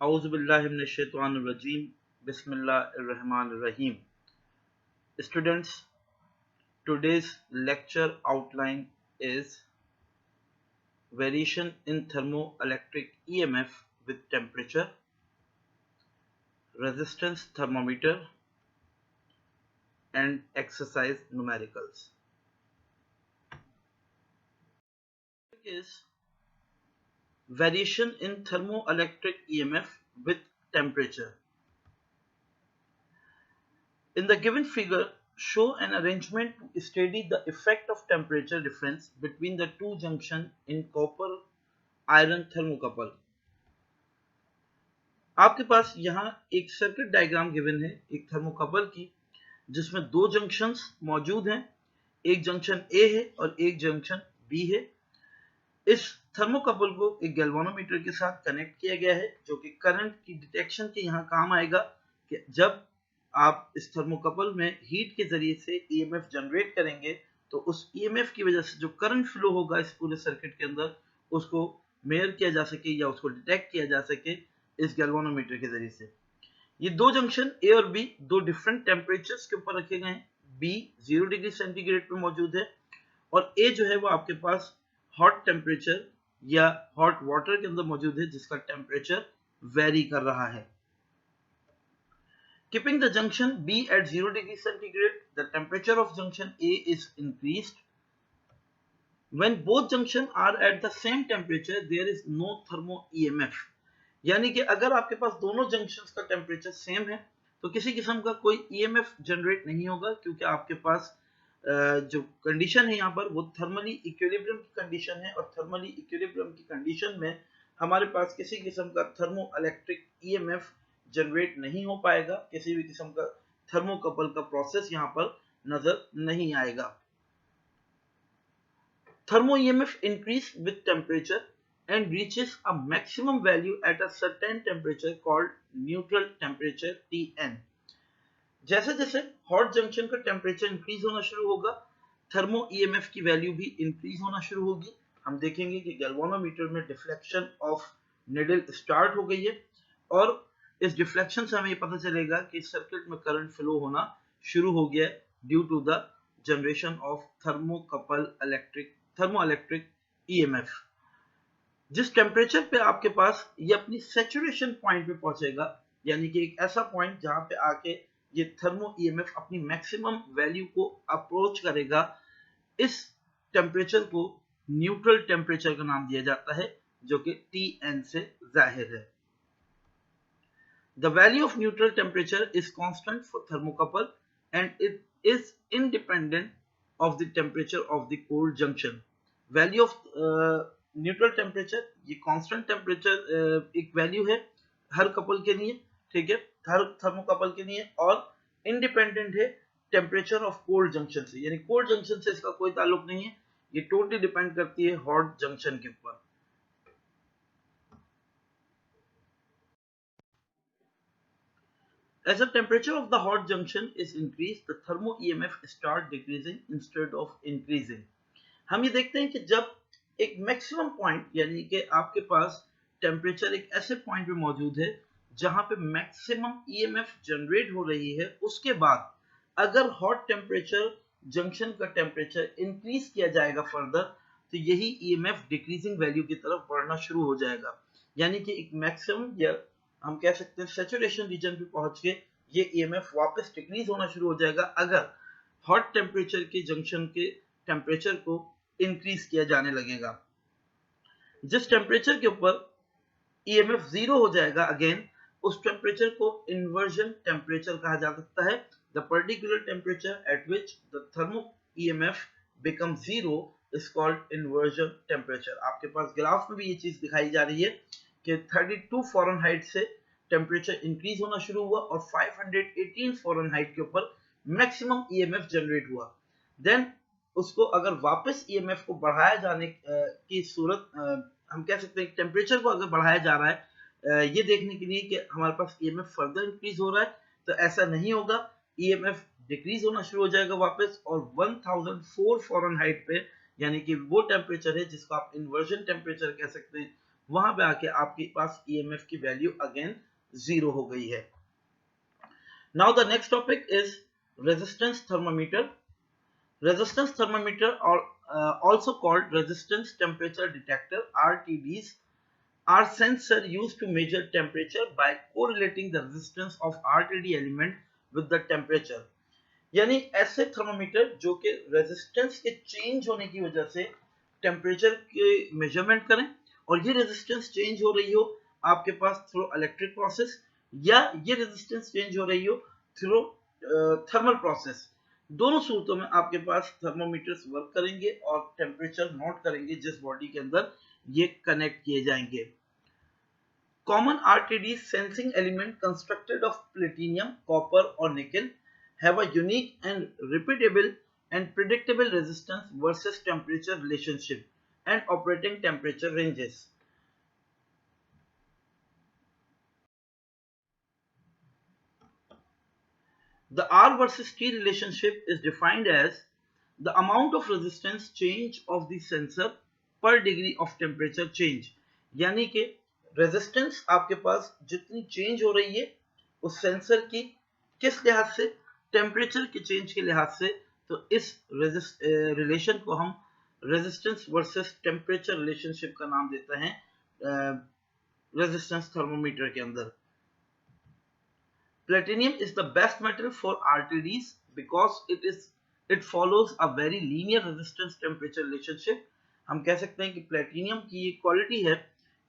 A'udhu billahi minash shaitanir rajim. Bismillahir Rahmanir Rahim. Students, today's lecture outline is variation in thermoelectric EMF with temperature, resistance thermometer, and exercise numericals. Is variation in thermoelectric EMF with temperature. In the given figure, show an arrangement to study the effect of temperature difference between the two junctions in copper iron thermocouple. आपके पास यहाँ एक circuit diagram given है एक thermocouple की, जिसमें दो junctions मौजूद हैं, एक जंक्शन ए है और एक जंक्शन बी है। इस थर्मोकपल को एक गैल्वानोमीटर के साथ कनेक्ट किया गया है, जो कि करंट की डिटेक्शन के यहाँ काम आएगा कि जब आप इस थर्मोकपल में हीट के जरिए से ईएमएफ जनरेट करेंगे तो उस ईएमएफ की वजह से जो करंट फ्लो होगा इस पूरे सर्किट के अंदर, उसको मेजर किया जा सके या उसको डिटेक्ट किया जा सके इस गैल्वानोमीटर के जरिए से। ये दो जंक्शन ए और बी दो डिफरेंट टेम्परेचर्स के ऊपर रखे गए हैं। बी 0 डिग्री सेंटीग्रेड पे मौजूद है और ए जो है वो आपके पास हॉट टेम्परेचर या हॉट वाटर के अंदर मौजूद है, जिसका टेम्परेचर वेरी कर रहा है। Keeping the junction B at 0 degree centigrade, the temperature of junction A is increased. When both junctions are at the same temperature, there is no thermo EMF. यानी कि अगर आपके पास दोनों जंक्शंस का टेम्परेचर सेम है तो किसी किस्म का कोई EMF जनरेट नहीं होगा, क्योंकि आपके पास जो कंडीशन है यहाँ पर वो थर्मली इक्विलिब्रियम की कंडीशन है और थर्मली इक्विलिब्रियम की कंडीशन में हमारे पास किसी किस्म का थर्मो इलेक्ट्रिक EMF जनरेट नहीं हो पाएगा, किसी भी किस्म का थर्मोकपल का प्रोसेस यहाँ पर नजर नहीं आएगा। Thermo EMF increase with temperature and reaches a maximum value at a certain temperature called neutral temperature Tn. जैसे जैसे हॉट जंक्शन का टेम्परेचर इंक्रीज होना शुरू होगा, थर्मो EMF की वैल्यू भी इंक्रीज होना शुरू होगी। हम देखेंगे कि गैल्वानोमीटर में डिफ्लेक्शन ऑफ निडल स्टार्ट हो गई है और इस डिफ्लेक्शन से हमें पता चलेगा कि सर्किट में करंट फ्लो होना शुरू हो गया है due to the generation of thermo electric EMF। जिस टेम्परेचर पे आपके पास ये अपनी सैचुरेशन पॉइंट पे पहुंचेगा, यानी कि एक ऐसा पॉइंट जहां पे आके ये थर्मो EMF अपनी मैक्सिमम वैल्यू को अप्रोच करेगा, इस टेम्परेचर को न्यूट्रल टेम्परेचर का नाम दिया जाता है, जो कि Tn से जाहिर है। The value of neutral temperature is constant for thermocouple and it is independent of the temperature of the cold junction. Value of neutral temperature, ये constant temperature एक वैल्यू है हर कपल के लिए, ठीक है, हर थर्मोकपल के लिए, और इंडिपेंडेंट है टेम्परेचर ऑफ कोल्ड जंक्शन से, यानी कोल्ड जंक्शन से इसका कोई ताल्लुक नहीं है, ये टोटली डिपेंड करती है हॉट जंक्शन के ऊपर। As the temperature of the hot junction is increased, the thermo EMF start decreasing instead of increasing. हम ये देखते हैं कि जब एक मैक्सिमम पॉइंट, यानी कि आपके पास टेम्परेचर एक ऐसे पॉइंट पे मौजूद है जहां पे मैक्सिमम EMF जनरेट हो रही है, उसके बाद अगर हॉट टेम्परेचर जंक्शन का टेम्परेचर इंक्रीज किया जाएगा फर्दर, तो यही EMF डिक्रीजिंग वैल्यू की तरफ बढ़ना शुरू हो जाएगा, यानी कि एक मैक्सिमम या हम कह सकते हैं सैचुरेशन रीजन पे पहुंच के ये EMF वापस डिक्रीज होना शुरू हो जाएगा अगर हॉट टेम्परेचर के जंक्शन के टेम्परेचर को इंक्रीज किया जाने लगेगा। जिस टेम्परेचर के ऊपर EMF 0 हो जाएगा, अगेन उस टेम्परेचर को इन्वर्जन टेम्परेचर कहा जा सकता है। The particular temperature at which the thermo EMF become 0 is called inversion temperature. आपके पास ग्राफ में भी ये चीज दिखाई जा रही है कि 32 फ़ारेनहाइट से टेम्परेचर इंक्रीज होना शुरू हुआ और 518 फ़ारेनहाइट के ऊपर मैक्सिमम EMF जनरेट हुआ। देन उसको अगर वापस EMF को बढ़ाया जाने की सूरत, हम कह सकते हैं टेम्परेचर को अगर बढ़ाया जा रहा है ये देखने के लिए कि हमारे पास EMF फर्दर इंक्रीज हो रहा है, तो ऐसा नहीं होगा, EMF डिक्रीज होना शुरू हो जाएगा वापस और 1004 फ़ारेनहाइट पे, यानी कि वो टेम्परेचर है जिसको आप इन्वर्जन टेम्परेचर कह सकते हैं, वहां पे आके आपके पास ईएमएफ की वैल्यू अगेन 0 हो गई है। Now the next topic is resistance thermometer. Resistance thermometer, or also called resistance temperature detector (RTDs), are sensors used to measure temperature by correlating the resistance of RTD element with the temperature। यानी ऐसे thermometer जो कि resistance के change होने की वजह से temperature के मेजरमेंट करें, और ये रेजिस्टेंस चेंज हो रही हो आपके पास थ्रू इलेक्ट्रिक प्रोसेस, या ये रेजिस्टेंस चेंज हो रही हो थ्रू थर्मल प्रोसेस। दोनों सूरतों में आपके पास थर्मोमीटर्स वर्क करेंगे और टेम्परेचर नोट करेंगे जिस बॉडी के अंदर ये कनेक्ट किए जाएंगे। Common RTD sensing element constructed of platinum, copper or nickel have a unique and repeatable and predictable resistance versus temperature relationship and operating temperature ranges. The R versus T relationship is defined as the amount of resistance change of the sensor per degree of temperature change। यानी कि resistance आपके पास जितनी change हो रही है उस sensor की किस लिहाज से, टेम्परेचर के चेंज के लिहाज से। तो इस रिलेशन को हम रेजिस्टेंस वर्सेस टेम्परेचर रिलेशनशिप का नाम देते हैं रेजिस्टेंस थर्मोमीटर के अंदर। Platinum is the best metal for RTDs because it follows a very linear resistance temperature relationship। हम कह सकते हैं कि प्लेटिनियम की ये क्वालिटी है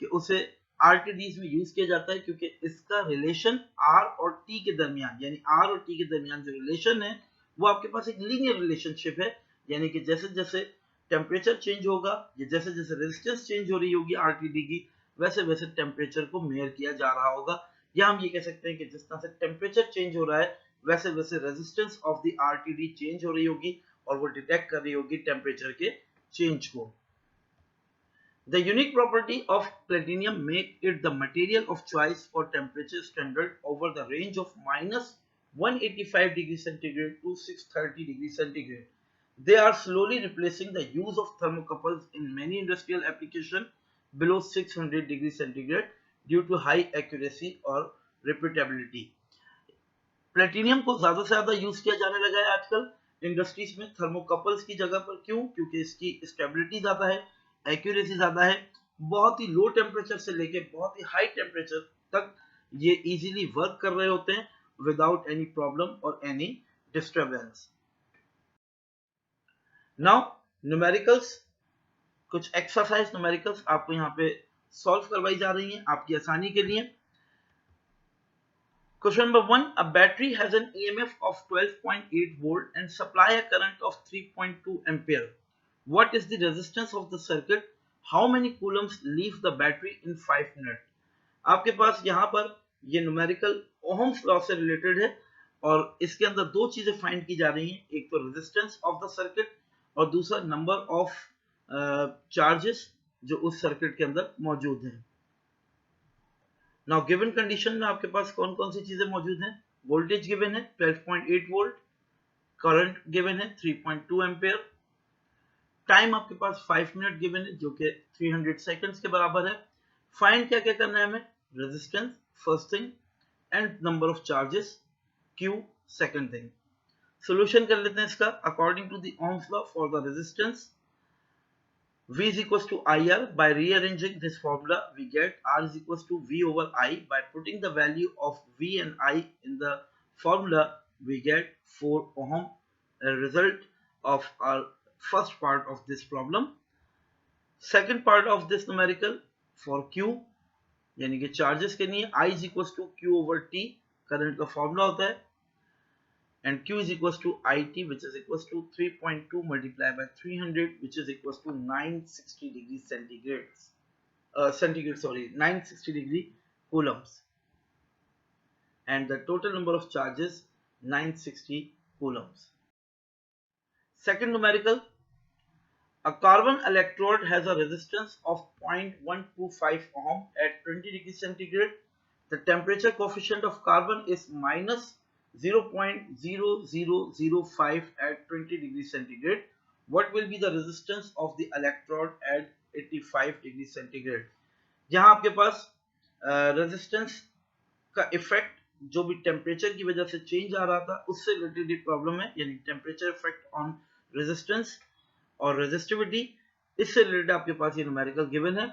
कि उसे RTDs में यूज किया जाता है क्योंकि इसका रिलेशन R और T के दरमियान, यानी R और T के दरमियान जो रिलेशन है वो आपके पास एक लीनियर रिलेशनशिप है। यानी कि जैसे जैसे टेम्परेचर चेंज होगा या जैसे जैसे रेजिस्टेंस चेंज हो रही होगी RTD की, वैसे वैसे टेम्परेचर को मेयर किया जा रहा होगा। या हम ये कह सकते हैं कि जिस तरह से टेम्परेचर चेंज हो रहा है वैसे वैसे resistance of the RTD change हो रही होगी और वो डिटेक्ट कर रही होगी टेम्परेचर के चेंज को। The unique property of platinum make it the material of choice for temperature standard over the range of minus 185 degrees centigrade to 630 degrees centigrade. They are slowly replacing the use of thermocouples in many industrial applications below 600 degrees centigrade due to high accuracy और repeatability। Platinum को ज्यादा से ज्यादा use किया जाने लगा है आजकल इंडस्ट्रीज में थर्मोकपल्स की जगह पर। क्यों? क्योंकि इसकी स्टेबिलिटी ज्यादा है, एक्यूरेसी ज्यादा है, बहुत ही लो टेम्परेचर से लेके बहुत ही हाई टेम्परेचर तक ये इजीली वर्क कर रहे होते हैं विदाउट एनी प्रॉब्लम और एनी डिस्टर्बेंस। नाउ न्यूमेरिकल्स, कुछ एक्सरसाइज न्यूमेरिकल्स आपको यहाँ पे सॉल्व करवाई जा रही हैं आपकी आसानी के लिए। Question number 1, a battery has an EMF of 12.8 volt and supply a current of 3.2 ampere. What is the resistance of the circuit? How many coulombs leave the battery in 5 minutes? आपके पास यहाँ पर ये न्यूमेरिकल ओहम्स लॉ से related है और इसके अंदर दो चीजें फाइंड की जा रही हैं, एक तो रेजिस्टेंस ऑफ द सर्किट और दूसरा नंबर ऑफ चार्जेस जो उस सर्किट के अंदर मौजूद हैं। नाउ गिवन कंडीशन में आपके पास कौन कौन सी चीजें मौजूद हैं? वोल्टेज गिवन है 12.8 वोल्ट, करंट गिवन है 3.2 एम्पियर, टाइम आपके पास 5 मिनट गिवन है जो कि 300 सेकंड्स के बराबर है। फाइंड क्या क्या करना है हमें? Resistance first thing and number of charges Q second thing. Solution कर लेते हैं इसका। According to the Ohm's law for the resistance, V is equals to IR. By rearranging this formula, we get R is equals to V over I. By putting the value of V and I in the formula, we get 4 ohm, a result of our first part of this problem. Second part of this numerical for Q, यानी कि charges के लिए I is equals to Q over T, current का formula होता है, and Q is equals to IT, which is equals to 3.2 multiplied by 300, which is equals to 960 degrees centigrade, 960 degree coulombs, and the total number of charges 960 coulombs. Second numerical, a carbon electrode has a resistance of 0.125 ohm at 20 degrees centigrade. The temperature coefficient of carbon is minus 0.0005 at 20 degrees centigrade. What will be the resistance of the electrode at 85 degrees centigrade? जहां आपके पास resistance का effect जो भी temperature की वजह से change आ रहा था उससे रिलेटेड एक प्रॉब्लम है, यानी टेम्परेचर इफेक्ट ऑन रेजिस्टेंस और रेजिस्टिविटी, इससे रिलेटेड आपके पास ये न्यूमेरिकल गिवन है।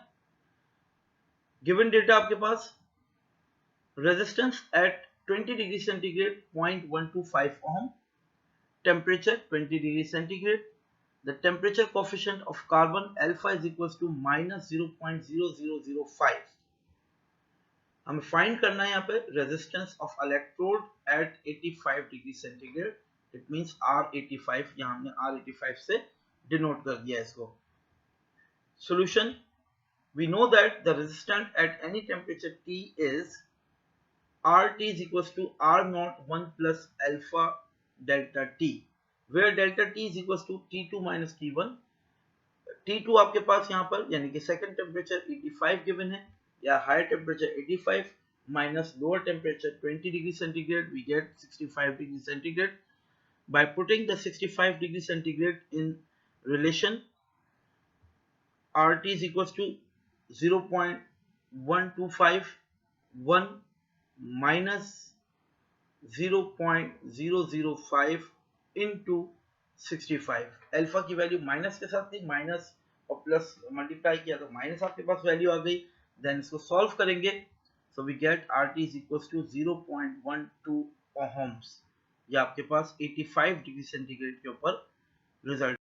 गिवन डेटा आपके पास resistance at 20 degree centigrade 0.125 ohm, temperature 20 degree centigrade, the temperature coefficient of carbon alpha is equals to minus 0.0005। हमें फाइंड करना है यहाँ पे resistance of electrode at 85 degree centigrade, it means R85, यहाँ हमने R85 से डिनोट कर दिया इसको। Solution, we know that the resistance at any temperature T is RT is equals to R naught 1 plus alpha delta T, where delta T is equals to T2 minus T1। T2 आपके पास यहाँ पर यानी कि second temperature 85 given है, या higher temperature 85 minus lower temperature 20 degree centigrade, we get 65 degree centigrade. By putting the 65 degree centigrade in relation, RT is equals to 0.125 1 minus 0.005 into 65। Alpha की value minus के साथ थी, माइनस और plus multiply किया तो minus आपके पास value आ गई। देन इसको सॉल्व करेंगे, so we get RT is equals to 0.12 ohms। ये आपके पास 85 डिग्री सेंटीग्रेड के ऊपर result.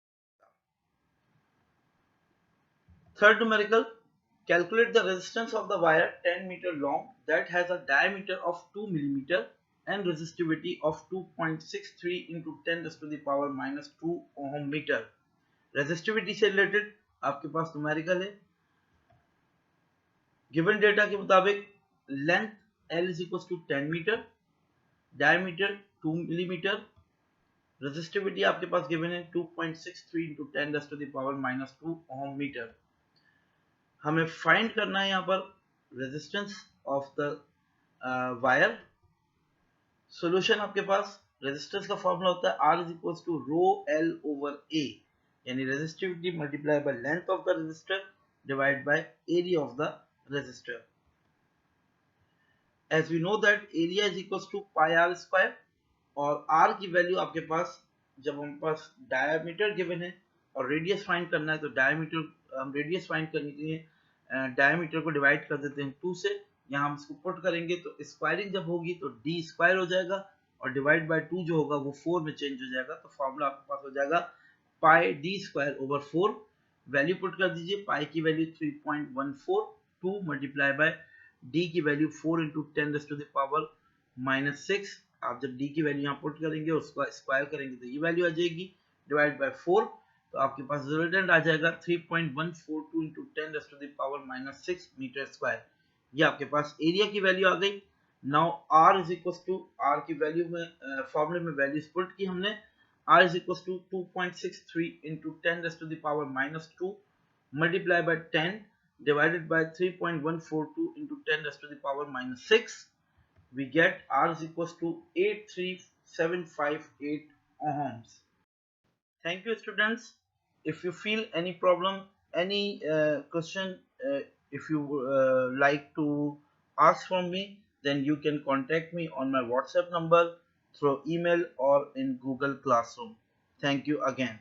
Third numerical, calculate the resistance of the wire 10 meter long that has a diameter of 2 millimeter and resistivity of 2.63 into 10 raised to the power minus 2 ohm meter। Resistivity से related आपके पास numerical है। Given data के मुताबिक length L is equals to 10 metre, diameter 2 millimetre, resistivity आपके पास given है 2.63 into 10 raised to the power minus 2 ohm meter। हमें फाइंड करना है यहाँ पर resistance of the wire. Solution आपके पास, रेजिस्टेंस का फॉर्मूला होता है R is equals to rho L over A, यानी resistivity multiply by length of the resistor divide by area of the resistor. As we know that area is equals to pi R square, और R की value आपके पास जब हमारे पास diameter given है और radius find करना है तो डायमीटर हम रेडियस फाइंड करने के लिए डायमीटर को डिवाइड कर देते हैं 2 से। यहाँ हम इसको पुट करेंगे तो स्क्वायरिंग जब होगी तो d स्क्वायर हो जाएगा और डिवाइड बाय 2 जो होगा वो 4 में चेंज हो जाएगा, तो फॉर्मूला आपके पास हो जाएगा pi d square over 4। Value put कर दीजिए, पाई की वैल्यू 3.14, 2 मल्टीप्लाई बाय d की value 4 into 10 raise to the power minus 6। आप जब d की वैल्यू यहाँ पुट करेंगे उसका स्क्वायर करेंगे तो ये वैल्यू आ जाएगी डिवाइड बाय 4, तो आपके पास रिजल्टेंट आ जाएगा 3.142 into 10 raise to the power minus 6 metre square. ये आपके पास एरिया की वैल्यू आ गई। Now R is equal to, R की वैल्यू में फॉर्मूले में वैल्यूज पुट की हमने, R is equal to 2.63 into 10 raise to the power minus 2 multiply by 10 divided by 3.142 into 10 raised to the power minus 6, we get R is equals to 83758 ohms। Thank you students. If you feel any problem, any question, if you like to ask from me, then you can contact me on my WhatsApp number, through email or in Google Classroom. Thank you again.